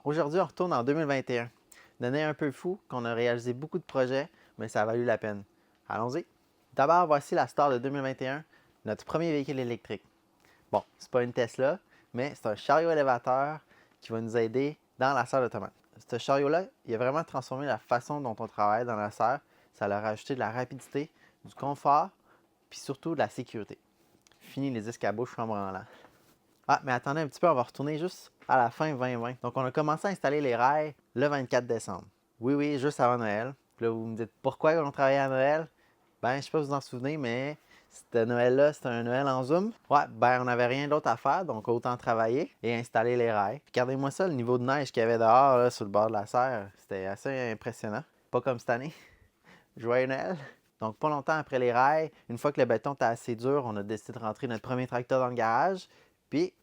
Aujourd'hui, on retourne en 2021. Une année un peu fou, qu'on a réalisé beaucoup de projets, mais ça a valu la peine. Allons-y. D'abord, voici la star de 2021, notre premier véhicule électrique. Bon, c'est pas une Tesla, mais c'est un chariot élévateur qui va nous aider dans la serre de tomates. Ce chariot-là, il a vraiment transformé la façon dont on travaille dans la serre. Ça leur a ajouté de la rapidité, du confort, puis surtout de la sécurité. Fini les escabeaux chambranlants. Ah, mais attendez un petit peu, on va retourner juste à la fin 2020. Donc, on a commencé à installer les rails le 24 décembre. Oui, oui, juste avant Noël. Puis là, vous me dites pourquoi on travaillait à Noël? Ben, je sais pas si vous en souvenez, mais ce Noël-là, c'était un Noël en Zoom. Ouais, ben, on n'avait rien d'autre à faire, donc autant travailler et installer les rails. Puis regardez-moi ça, le niveau de neige qu'il y avait dehors, là, sur le bord de la serre, c'était assez impressionnant. Pas comme cette année. Joyeux Noël! Donc, pas longtemps après les rails, une fois que le béton était assez dur, on a décidé de rentrer notre premier tracteur dans le garage. Puis,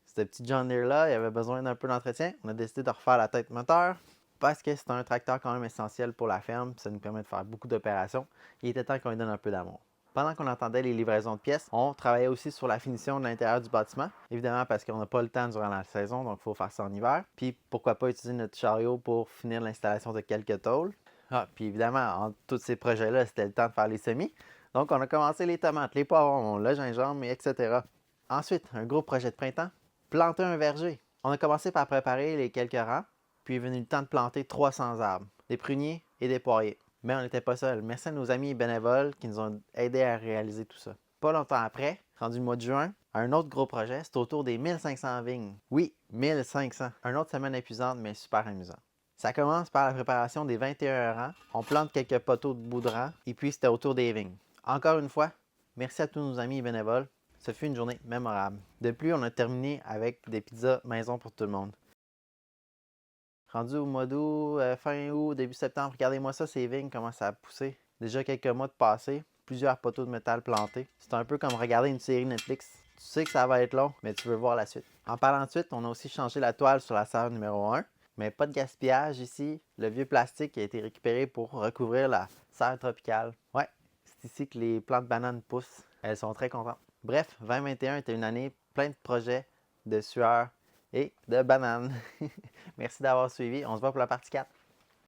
ce petit John Deere-là, il avait besoin d'un peu d'entretien. On a décidé de refaire la tête moteur parce que c'est un tracteur quand même essentiel pour la ferme. Ça nous permet de faire beaucoup d'opérations. Il était temps qu'on lui donne un peu d'amour. Pendant qu'on attendait les livraisons de pièces, on travaillait aussi sur la finition de l'intérieur du bâtiment. Évidemment, parce qu'on n'a pas le temps durant la saison, donc il faut faire ça en hiver. Puis, pourquoi pas utiliser notre chariot pour finir l'installation de quelques tôles. Ah, puis évidemment, entre tous ces projets-là, c'était le temps de faire les semis. Donc, on a commencé les tomates, les poivrons, le gingembre, etc. Ensuite, un gros projet de printemps, planter un verger. On a commencé par préparer les quelques rangs, puis est venu le temps de planter 300 arbres, des pruniers et des poiriers. Mais on n'était pas seuls. Merci à nos amis bénévoles qui nous ont aidés à réaliser tout ça. Pas longtemps après, rendu le mois de juin, un autre gros projet, c'est autour des 1500 vignes. Oui, 1500. Une autre semaine épuisante, mais super amusant. Ça commence par la préparation des 21 rangs. On plante quelques poteaux de bout de rang et puis c'était autour des vignes. Encore une fois, merci à tous nos amis bénévoles. Ce fut une journée mémorable. De plus, on a terminé avec des pizzas maison pour tout le monde. Rendu au mois d'août, fin août, début septembre, regardez-moi ça, ces vignes, comment ça a poussé. Déjà quelques mois de passé, plusieurs poteaux de métal plantés. C'est un peu comme regarder une série Netflix. Tu sais que ça va être long, mais tu veux voir la suite. En parlant de suite, on a aussi changé la toile sur la serre numéro 1. Mais pas de gaspillage ici. Le vieux plastique a été récupéré pour recouvrir la serre tropicale. Ouais, c'est ici que les plantes de bananes poussent. Elles sont très contentes. Bref, 2021 était une année pleine de projets, de sueur et de bananes. Merci d'avoir suivi. On se voit pour la partie 4.